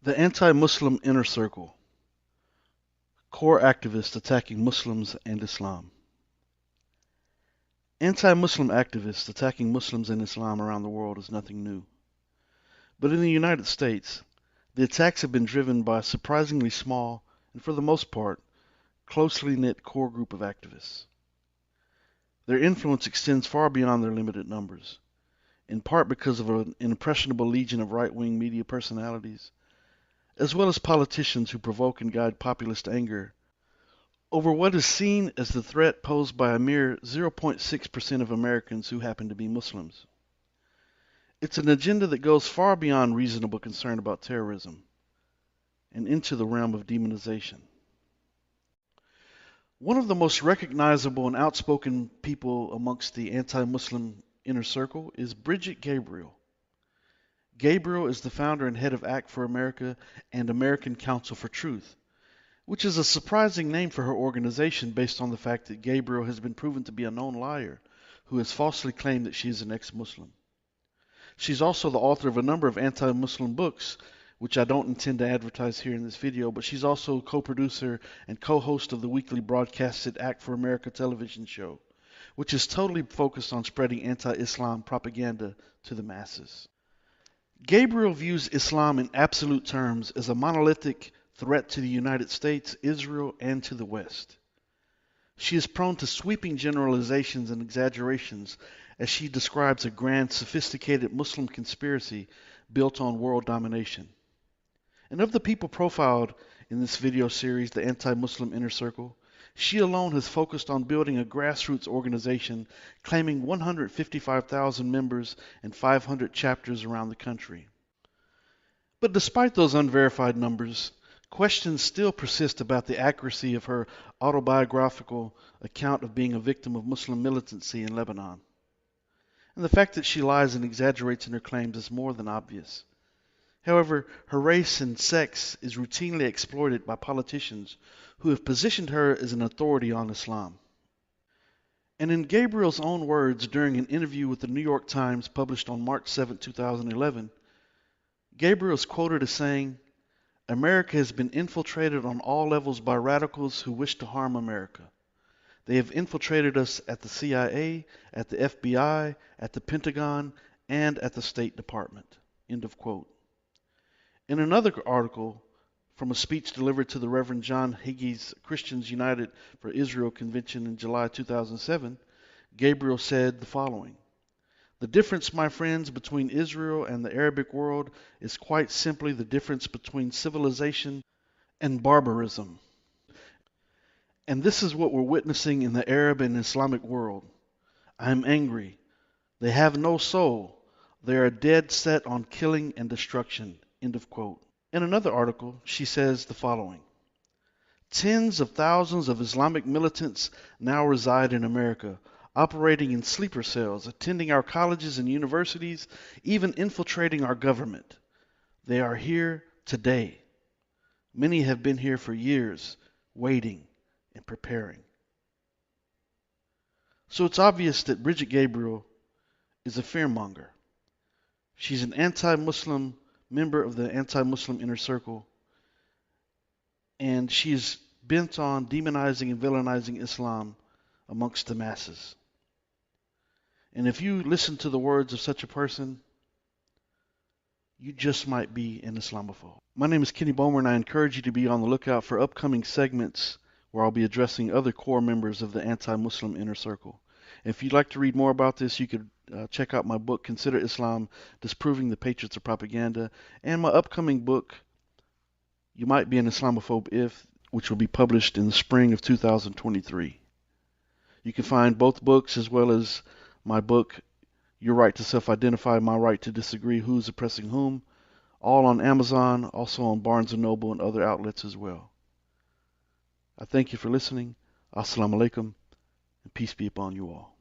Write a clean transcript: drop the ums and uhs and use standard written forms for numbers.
The anti-Muslim inner circle. Core activists attacking Muslims and Islam. Anti-Muslim activists attacking Muslims and Islam around the world is nothing new. But in the United States, the attacks have been driven by a surprisingly small, and for the most part, closely knit core group of activists. Their influence extends far beyond their limited numbers, in part because of an impressionable legion of right-wing media personalities, as well as politicians who provoke and guide populist anger over what is seen as the threat posed by a mere 0.6% of Americans who happen to be Muslims. It's an agenda that goes far beyond reasonable concern about terrorism and into the realm of demonization. One of the most recognizable and outspoken people amongst the anti-Muslim inner circle is Brigette Gabriel. Gabriel is the founder and head of Act for America and American Council for Truth, which is a surprising name for her organization based on the fact that Gabriel has been proven to be a known liar who has falsely claimed that she is an ex-Muslim. She's also the author of a number of anti-Muslim books, which I don't intend to advertise here in this video, but she's also co-producer and co-host of the weekly broadcasted Act for America television show, which is totally focused on spreading anti-Islam propaganda to the masses. Gabriel views Islam in absolute terms as a monolithic threat to the United States, Israel, and to the West. She is prone to sweeping generalizations and exaggerations as she describes a grand, sophisticated Muslim conspiracy built on world domination. And of the people profiled in this video series, the Anti-Muslim Inner Circle, she alone has focused on building a grassroots organization claiming 155,000 members and 500 chapters around the country. But despite those unverified numbers, questions still persist about the accuracy of her autobiographical account of being a victim of Muslim militancy in Lebanon. And the fact that she lies and exaggerates in her claims is more than obvious. However, her race and sex is routinely exploited by politicians who have positioned her as an authority on Islam. And in Gabriel's own words during an interview with the New York Times published on March 7, 2011, Gabriel is quoted as saying, "America has been infiltrated on all levels by radicals who wish to harm America. They have infiltrated us at the CIA, at the FBI, at the Pentagon, and at the State Department." End of quote. In another article from a speech delivered to the Reverend John Hagee's Christians United for Israel convention in July 2007, Gabriel said the following: "The difference, my friends, between Israel and the Arabic world is quite simply the difference between civilization and barbarism. And this is what we're witnessing in the Arab and Islamic world. I am angry. They have no soul. They are dead set on killing and destruction." End of quote. In another article, she says the following: "Tens of thousands of Islamic militants now reside in America, operating in sleeper cells, attending our colleges and universities, even infiltrating our government. They are here today. Many have been here for years, waiting and preparing." So it's obvious that Brigette Gabriel is a fearmonger. She's an anti-Muslim member of the anti-Muslim inner circle, and she is bent on demonizing and villainizing Islam amongst the masses. And if you listen to the words of such a person, you just might be an Islamophobe. My name is Kenny Bomer, and I encourage you to be on the lookout for upcoming segments where I'll be addressing other core members of the anti-Muslim inner circle. If you'd like to read more about this, you could check out my book, Consider Islam, Disproving the Patriots of Propaganda, and my upcoming book, You Might Be an Islamophobe If, which will be published in the spring of 2023. You can find both books as well as my book, Your Right to Self-Identify, My Right to Disagree, Who's Oppressing Whom, all on Amazon, also on Barnes & Noble and other outlets as well. I thank you for listening. Assalamu alaikum, and peace be upon you all.